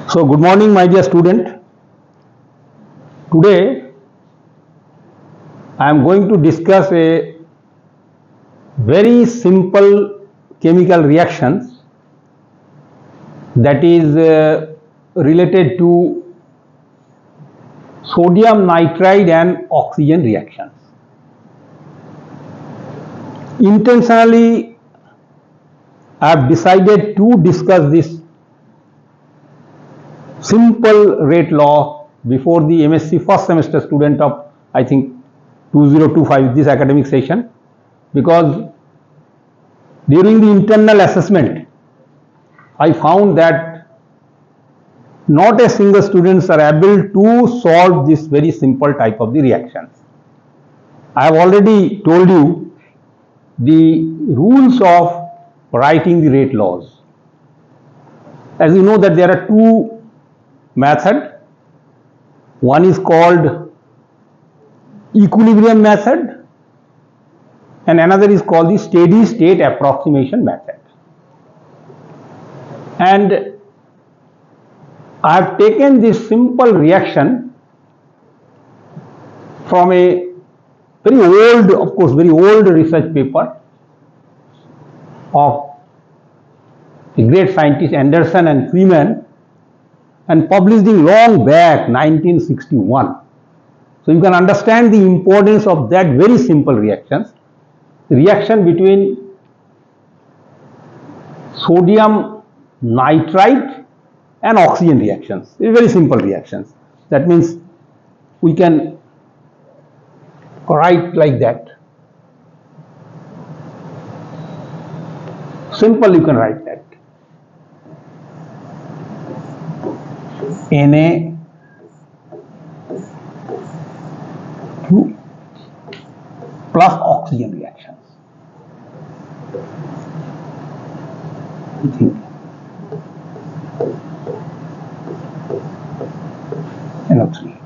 So, good morning, my dear student. Today, I am going to discuss a very simple chemical reactions that is related to sodium nitride and oxygen reactions. Intentionally, I have decided to discuss this simple rate law before the M.Sc first semester student of, I think, 2025, this academic session, because during the internal assessment, I found that not a single students are able to solve this very simple type of the reactions. I have already told you the rules of writing the rate laws. As you know that there are two methods. One is called equilibrium method and another is called the steady state approximation method. And I have taken this simple reaction from a very old, of course, very old research paper of the great scientist Anderson and Freeman, and published in long back 1961. So you can understand the importance of that very simple reactions. The reaction between sodium nitrite and oxygen reactions. Very simple reactions. That means we can write like that. Simple, you can write that. Na2 plus oxygen reactions. NO3.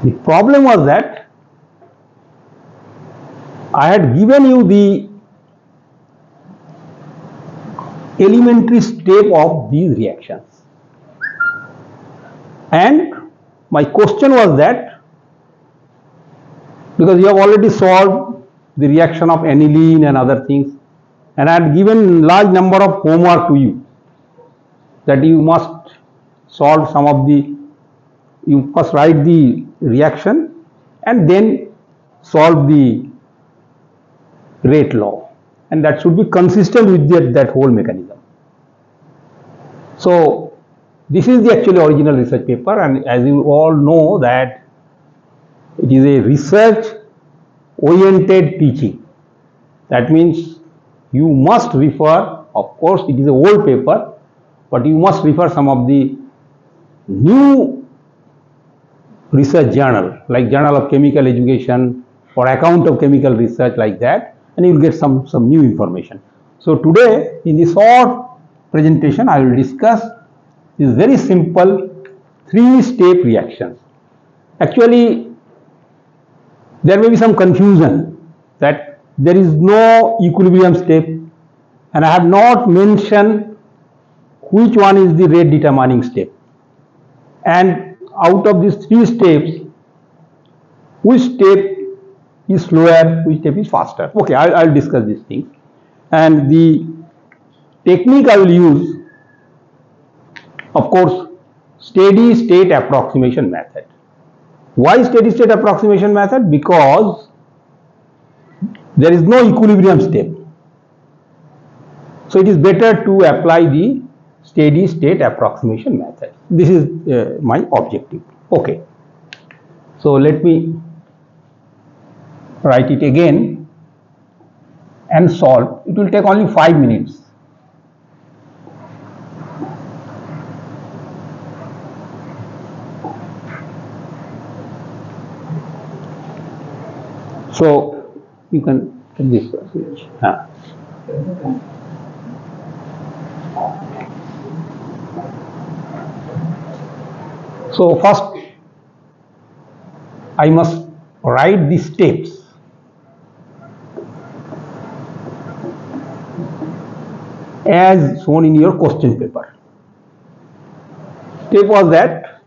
The problem was that I had given you the elementary step of these reactions, and my question was that because you have already solved the reaction of aniline and other things, and I had given large number of homework to you that you must solve some of the, you first write the reaction and then solve the rate law, and that should be consistent with that whole mechanism. So this is the actually original research paper, and as you all know that it is a research oriented teaching. That means you must refer, of course it is an old paper, but you must refer some of the new research journal like Journal of Chemical Education or Account of Chemical Research, like that, and you will get some new information. So today in this short presentation I will discuss this very simple 3-step reactions. Actually there may be some confusion that there is no equilibrium step, and I have not mentioned which one is the rate determining step, and out of these 3 steps which step is slower, which step is faster. Okay, I'll discuss these things, and the technique I will use, of course, steady state approximation method. Why steady state approximation method? Because there is no equilibrium step, so it is better to apply the steady state approximation method. This is my objective. Okay, so let me write it again and solve. It will take only 5 minutes. So you can take this passage. So first I must write the steps. as shown in your question paper. Step was that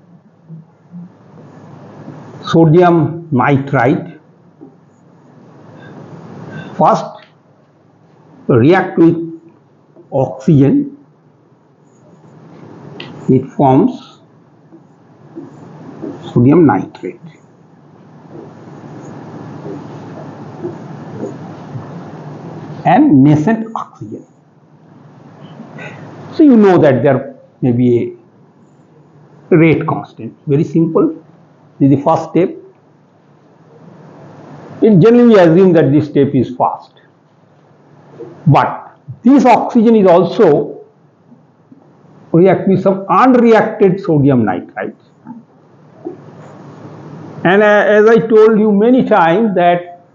sodium nitrite first react with oxygen, it forms sodium nitrate. And nascent oxygen. So you know that there may be a rate constant. Very simple. This is the first step. Generally we assume that this step is fast. But this oxygen is also react with some unreacted sodium nitrite. And as I told you many times that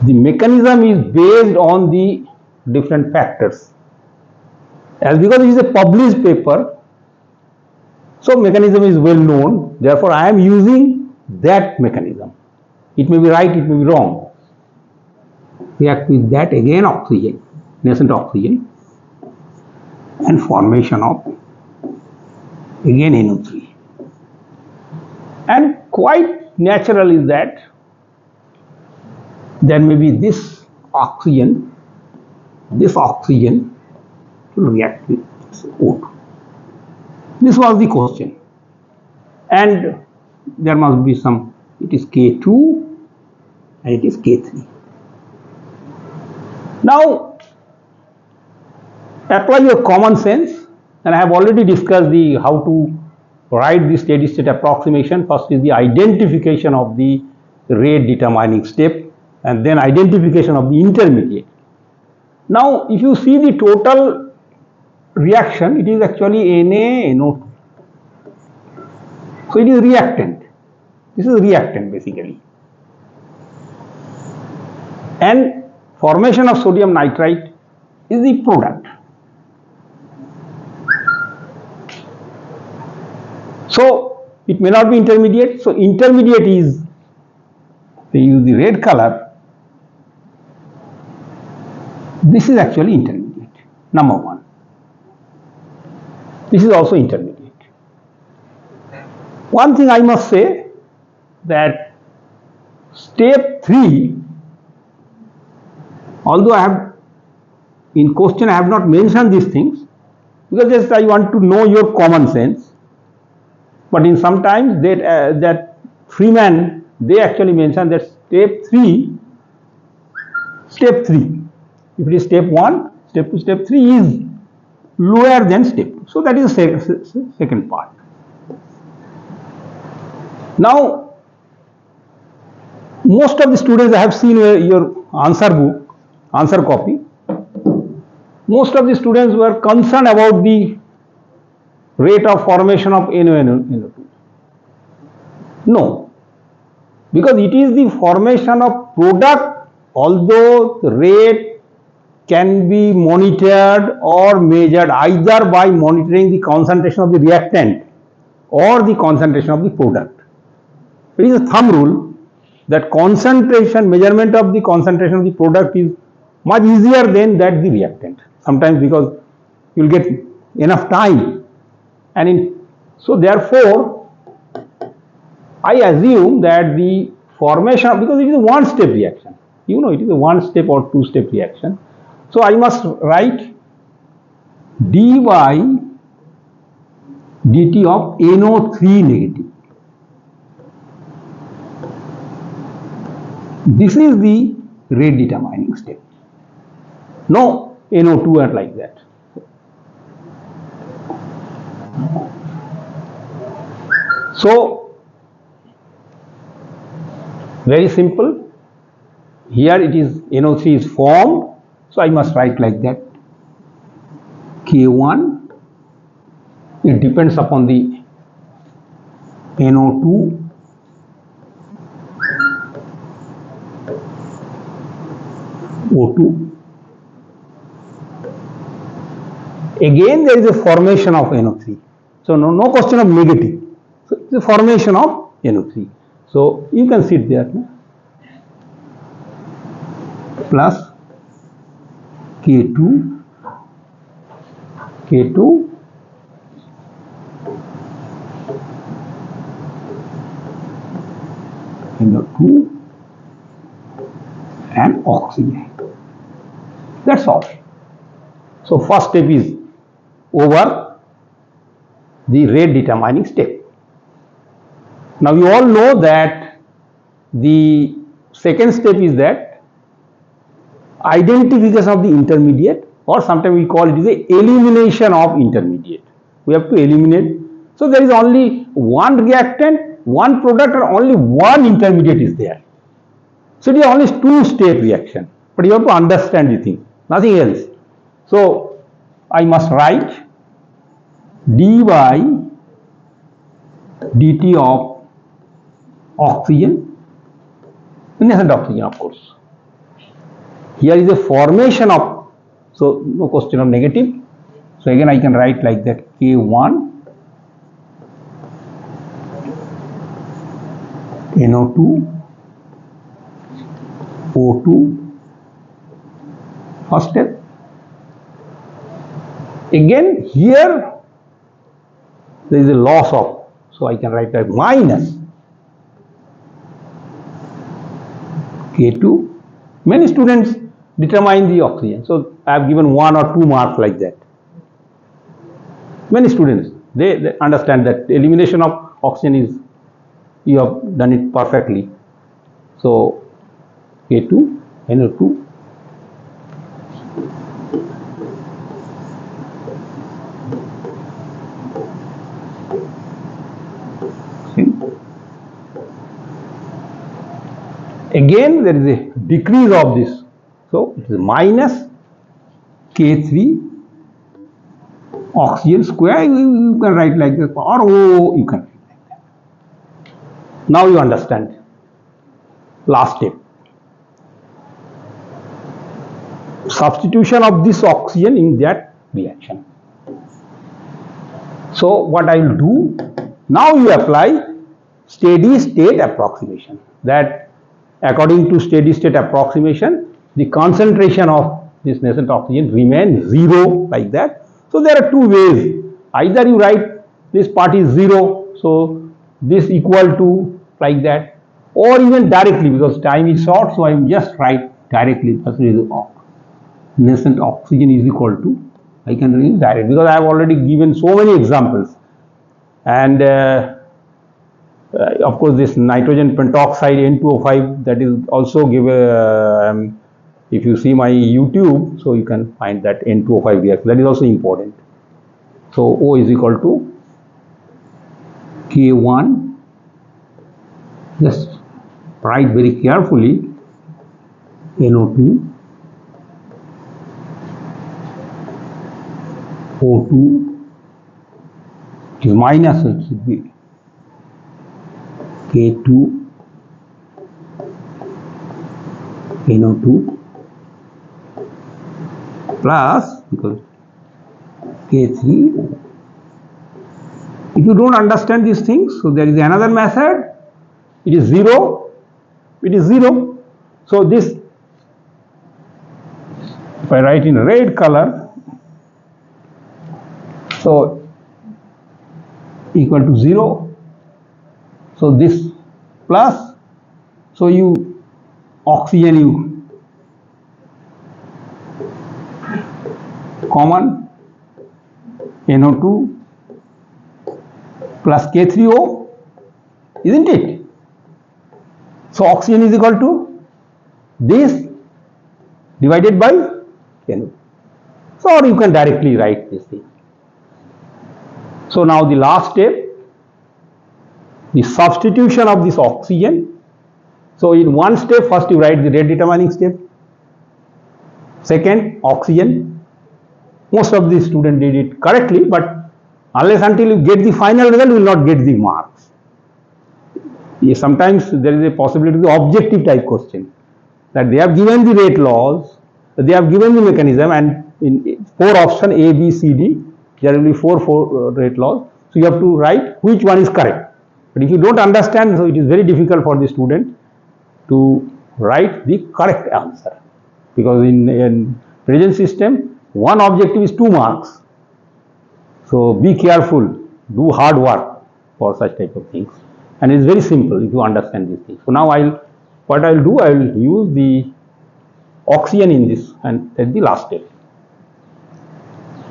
the mechanism is based on the different factors. As because it is a published paper, so mechanism is well known, therefore I am using that mechanism. It may be right, it may be wrong. React with that again oxygen, nascent oxygen, and formation of again NO3. And quite natural is that there may be this oxygen to react with O2. This was the question. And there must be some, it is K2 and it is K3. Now, apply your common sense, and I have already discussed the how to write the steady state approximation. First is the identification of the rate determining step, and then identification of the intermediate. Now, if you see the total reaction, it is actually Na-NO2. So it is reactant. This is reactant basically. And formation of sodium nitrite is the product. So it may not be intermediate. So intermediate is, they use the red color. This is actually intermediate, number one. This is also intermediate. One thing I must say that step 3, although I have in question I have not mentioned these things because just I want to know your common sense. But in sometimes that Freeman, they actually mention that step 3, if it is step 1, step 2, step 3 is lower than step 2. So that is the second part. Now, most of the students, I have seen your answer book, answer copy. Most of the students were concerned about the rate of formation of NO2. No, because it is the formation of product, although the rate can be monitored or measured either by monitoring the concentration of the reactant or the concentration of the product. It is a thumb rule that concentration, measurement of the concentration of the product is much easier than that the reactant. Sometimes because you will get enough time, and so therefore I assume that the formation, because it is a one-step reaction, you know, it is a one-step or two-step reaction. So I must write d by dt of NO3 negative. This is the rate determining step. No NO2 are like that. So very simple. Here it is NO3 is formed, so I must write like that. K1, it depends upon the NO2 O2. Again there is a formation of NO3. So no question of negative. So it's a formation of NO3. So you can sit there. Plus K2, NO2 and oxygen. That's all. So first step is over, the rate determining step. Now you all know that the second step is that identification of the intermediate, or sometimes we call it the elimination of intermediate. We have to eliminate. So there is only one reactant, one product, or only one intermediate is there. So it is only two-step reaction, but you have to understand the thing, nothing else. So I must write d by dt of oxygen, nascent oxygen of course. Here is a formation of, so no question of negative. So again I can write like that, K1 NO2 O2, first step. Again here there is a loss of, so I can write that minus K2. Many students determine the oxygen, so I have given 1 or 2 marks like that. Many students, they understand that elimination of oxygen is, you have done it perfectly. So K2 NO2 again there is a decrease of this, so it is minus K3 oxygen square. You can write like this, or O you can write like that. Now you understand. Last step, substitution of this oxygen in that reaction. So what I will do, now you apply steady state approximation, that according to steady state approximation the concentration of this nascent oxygen remains 0 like that. So there are two ways, either you write this part is 0, so this equal to like that, or even directly, because time is short, so I will just write directly nascent oxygen is equal to, I can read direct, because I have already given so many examples. And of course this nitrogen pentoxide N2O5, that is also given, if you see my YouTube, so you can find that N2O5 reaction, that is also important. So O is equal to K1, just write very carefully, NO2 O2, it is minus, so it should be K2 NO2 plus, because K3. If you don't understand these things, so there is another method, it is 0, it is 0. So this, if I write in red color, so equal to 0, so this plus, so you oxygen you common NO2 plus K3O, isn't it? So oxygen is equal to this divided by NO. So or you can directly write this thing. So now the last step, the substitution of this oxygen. So in one step, first you write the rate determining step, second oxygen. Most of the students did it correctly, but unless until you get the final result, you will not get the marks. Sometimes there is a possibility of the objective type question, that they have given the rate laws, they have given the mechanism, and in 4 options A, B, C, D, there will be 4 rate laws. So you have to write which one is correct. But if you don't understand, so it is very difficult for the student to write the correct answer, because in present system, one objective is 2 marks. So be careful, do hard work for such type of things. And it's very simple if you understand these things. So now what I'll do, I'll use the oxygen in this, and that's the last step.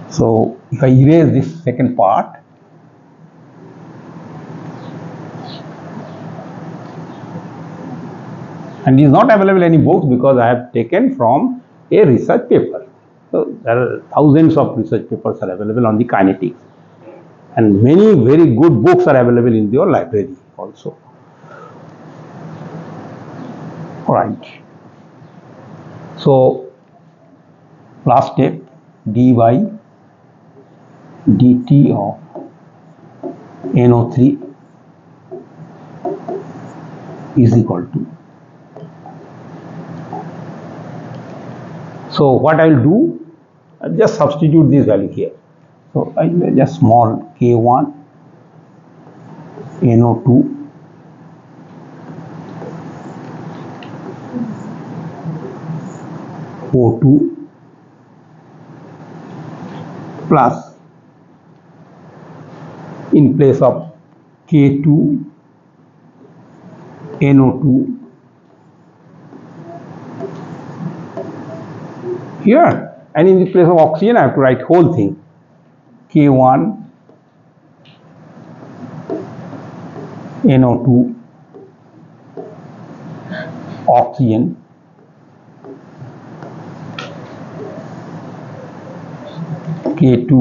So if I erase this second part, and it is not available in any books because I have taken from a research paper. So there are thousands of research papers are available on the kinetics, and many very good books are available in your library also. Alright. So last step, d by dt of NO3 is equal to. So what I'll do, I'll just substitute this value here. So I will just small K1 NO2 O2 plus, in place of K2 NO2 here, and in the place of oxygen I have to write whole thing, K1 NO2 oxygen K2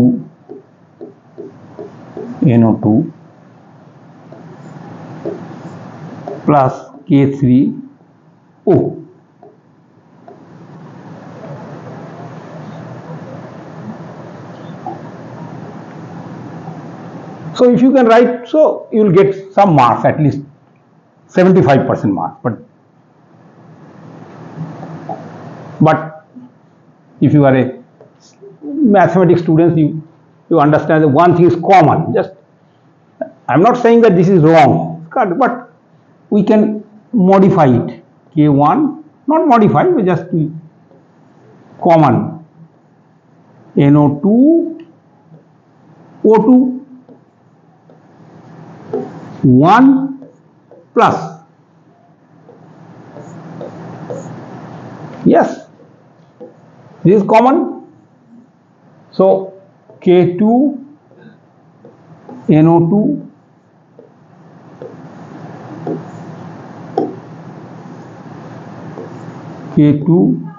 NO2 plus K3O. So if you can write, so you will get some marks, at least 75% marks. But if you are a mathematics student, you understand that one thing is common. Just, I'm not saying that this is wrong, but we can modify it. K1, not modify, we just common NO2 O2 1 plus, yes, this is common. So K2 NO2 K2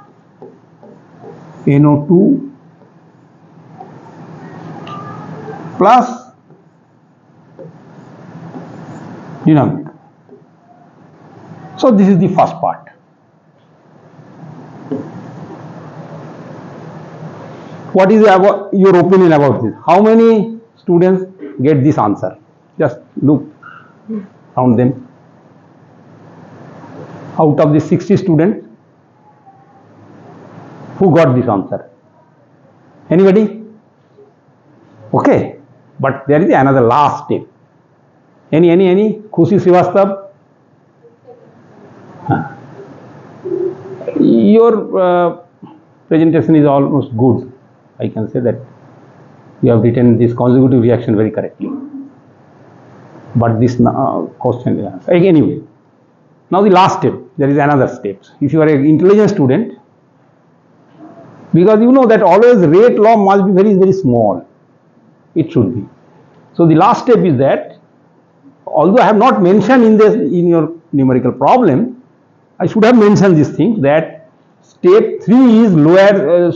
NO2 plus denominator. So this is the first part. What is your opinion about this? How many students get this answer? Just look around them. Out of the 60 students, who got this answer? Anybody? Okay, but there is another last step. Any? Khushi Srivastav? Your presentation is almost good. I can say that you have written this consecutive reaction very correctly. But this question is answered. Anyway, now the last step, there is another step. If you are an intelligent student, because you know that always rate law must be very, very small. It should be. So the last step is that, although I have not mentioned in your numerical problem, I should have mentioned this thing, that step 3 is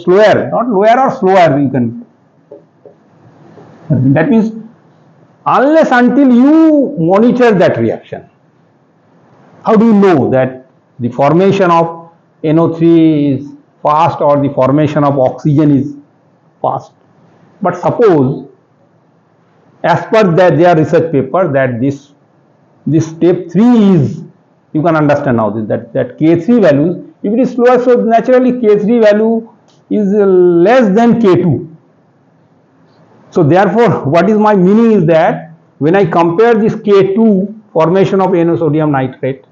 slower, not lower or slower, you can. That means unless until you monitor that reaction. How do you know that the formation of NO3 is fast or the formation of oxygen is fast? But suppose, as per their research paper, that this step 3 is, you can understand now that K3 values, if it is slower, so naturally K3 value is less than K2. So therefore, what is my meaning is that when I compare this K2 formation of NO sodium nitrate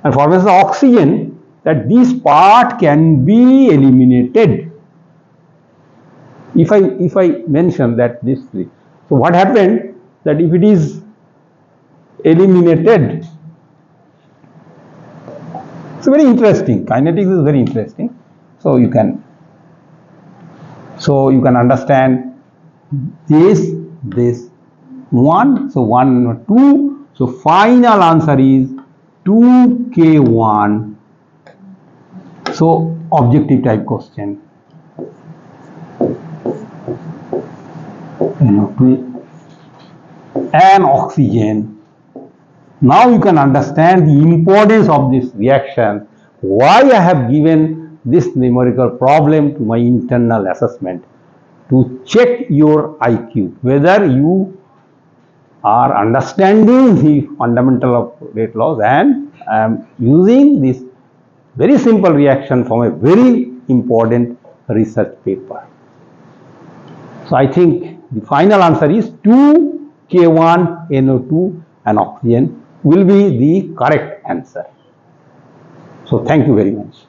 and formation of oxygen, that this part can be eliminated. If I mention that this, so what happened that if it is eliminated, it's very interesting. Kinetics is very interesting. So you can understand this one. So 1 2. So final answer is 2K1. So objective type question. And oxygen. Now you can understand the importance of this reaction, why I have given this numerical problem to my internal assessment, to check your IQ, whether you are understanding the fundamental of rate laws and I am using this very simple reaction from a very important research paper. So I think the final answer is 2K1NO2 and oxygen will be the correct answer. So thank you very much.